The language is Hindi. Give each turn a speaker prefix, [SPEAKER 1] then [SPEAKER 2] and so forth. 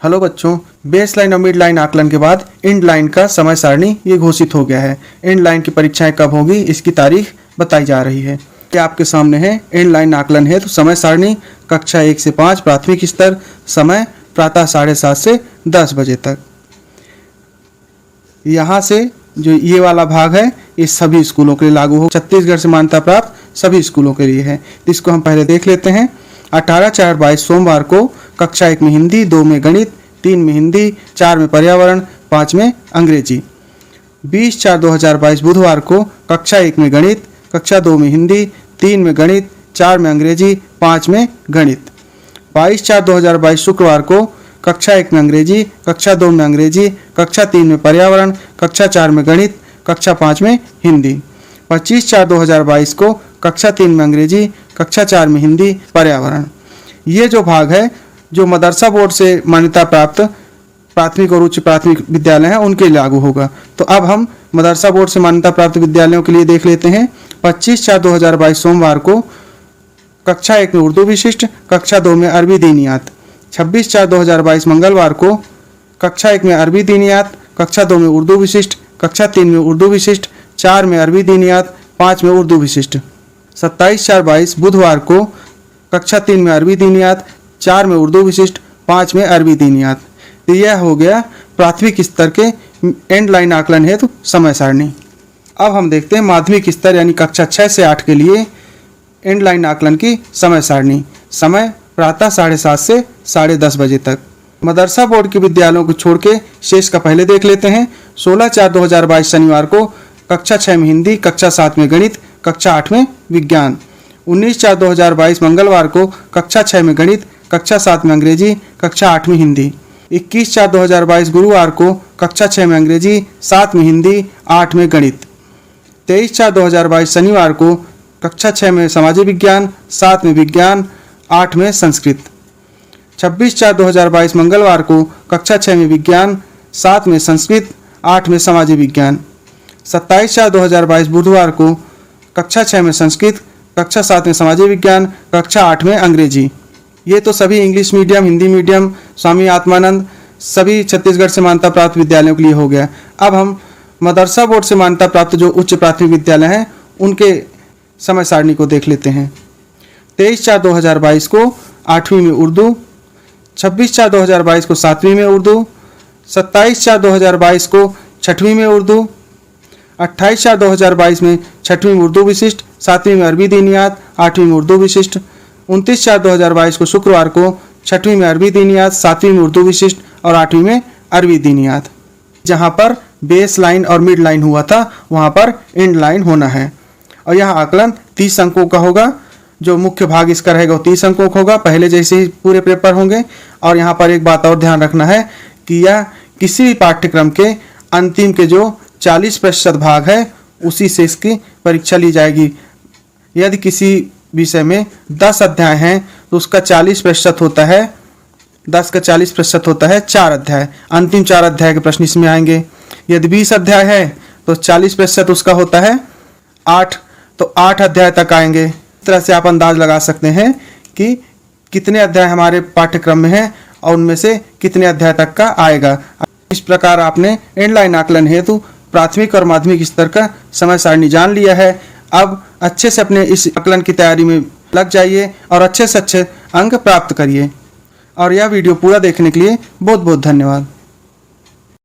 [SPEAKER 1] हेलो बच्चों, बेस लाइन और मिड लाइन आकलन के बाद एंड लाइन का समय सारणी ये घोषित हो गया है। एंड लाइन की परीक्षाएं कब होगी इसकी तारीख बताई जा रही है। क्या आपके सामने है एंड लाइन आकलन है तो समय सारणी कक्षा 1 से 5 प्राथमिक स्तर, समय प्रातः 7:30 से 10 बजे तक। यहाँ से जो ये वाला भाग है ये सभी स्कूलों के लिए लागू हो, छत्तीसगढ़ से मान्यता प्राप्त सभी स्कूलों के लिए है। इसको हम पहले देख लेते हैं। 18/4/22 सोमवार को कक्षा 1 में हिंदी, 2 में गणित, 3 में हिंदी, 4 में पर्यावरण, 5 में अंग्रेजी। 20/4/2022 बुधवार को कक्षा 1 में गणित, कक्षा 2 में हिंदी, 3 में गणित, 4 में अंग्रेजी, 5 में गणित। 22/4/2022 शुक्रवार को कक्षा 1 में अंग्रेजी, कक्षा 2 में अंग्रेजी, कक्षा 3 में पर्यावरण, कक्षा 4 में गणित, कक्षा 5 में हिंदी। 25/4/2022 को कक्षा 3 में अंग्रेजी, कक्षा 4 में हिंदी, पर्यावरण। ये जो भाग है जो मदरसा बोर्ड से मान्यता प्राप्त प्राथमिक और उच्च प्राथमिक विद्यालय हैं उनके लागू होगा। तो अब हम मदरसा बोर्ड से मान्यता प्राप्त विद्यालयों के लिए देख लेते हैं। 25/4/2022 सोमवार को कक्षा 1 में उर्दू विशिष्ट, कक्षा 2 में अरबी दीनियात। 26/4/2022 मंगलवार को कक्षा 1 में अरबी दीनियात, कक्षा 2 में उर्दू विशिष्ट, कक्षा 3 में उर्दू विशिष्ट, 4 में अरबी दीनियात, 5 में उर्दू विशिष्ट। 27/4/22 बुधवार को कक्षा 3 में अरबी दीनियात, 4 में उर्दू विशिष्ट, 5 में अरबी दीनियात। तो यह हो गया प्राथमिक स्तर के एंड लाइन आकलन हेतु समय सारणी। अब हम देखते हैं माध्यमिक स्तर यानी कक्षा 6 से 8 के लिए एंड लाइन आकलन की समय सारणी। समय प्रातः 7:30 से 10:30 बजे तक। मदरसा बोर्ड के विद्यालयों को छोड़ के शेष का पहले देख लेते हैं। 16/4/2022 शनिवार को कक्षा 6 में हिंदी, कक्षा 7 में गणित, कक्षा 8 में विज्ञान। 19/4/2022 मंगलवार को कक्षा 6 में गणित, कक्षा 7 में अंग्रेजी, कक्षा 8 में हिंदी। 21/4/2022 गुरुवार को कक्षा 6 में अंग्रेजी, 7 में हिंदी, 8 में गणित। 23/4/2022 शनिवार को कक्षा 6 में समाजी विज्ञान, 7 में विज्ञान, 8 में संस्कृत। 26/4/2022 मंगलवार को कक्षा 6 में विज्ञान, 7 में संस्कृत, 8 में समाजी विज्ञान। 27/4/2022 बुधवार को कक्षा 6 में संस्कृत, कक्षा 7 में समाजी विज्ञान, कक्षा 8 में अंग्रेजी। ये तो सभी English medium, Hindi medium, Swami Atmanand सभी छत्तीसगढ़ से मान्यता प्राप्त विद्यालयों के लिए हो गया। अब हम मदरसा बोर्ड से मान्यता प्राप्त जो उच्च प्राथमिक विद्यालय हैं उनके समय सारणी को देख लेते हैं। 23/4/2022 को 8वीं में उर्दू, 26/4/2022 को 7वीं में उर्दू, 27/4/2022 को 6वीं में उर्दू, 28/4/2022 में 6वीं में उर्दू विशिष्ट, 7वीं में अरबी दीनियात, 8वीं में उर्दू विशिष्ट। 29/4/2022 को शुक्रवार को 6वीं में अरबी दीनियात, 7वीं में उर्दू विशिष्ट और 8वीं में अरबी दीनियात। जहाँ पर बेस लाइन और मिड लाइन हुआ था वहाँ पर एंड लाइन होना है। और यह आकलन 30 अंकों का होगा। जो मुख्य भाग इसका रहेगा वो 30 अंकों का होगा, पहले जैसे ही पूरे पेपर होंगे। और यहाँ पर एक बात और ध्यान रखना है कि यह किसी भी पाठ्यक्रम के अंतिम के जो 40% भाग है उसी से इसकी परीक्षा ली जाएगी। यदि किसी विषय में 10 अध्याय हैं तो उसका 40% होता है, 10 का 40% होता है 4 अध्याय। अंतिम 4 अध्याय के प्रश्न इसमें आएंगे। यदि 20 अध्याय है तो 40% उसका होता है 8, तो 8 अध्याय तक आएंगे। इस तरह से आप अंदाज लगा सकते हैं कि कितने अध्याय हमारे पाठ्यक्रम में हैं और उनमें से कितने अध्याय तक का आएगा। इस प्रकार आपने एंड लाइन आकलन हेतु प्राथमिक और माध्यमिक स्तर का समय सारणी जान लिया है। अब अच्छे से अपने इस आकलन की तैयारी में लग जाइए और अच्छे से अच्छे अंक प्राप्त करिए। और यह वीडियो पूरा देखने के लिए बहुत बहुत धन्यवाद।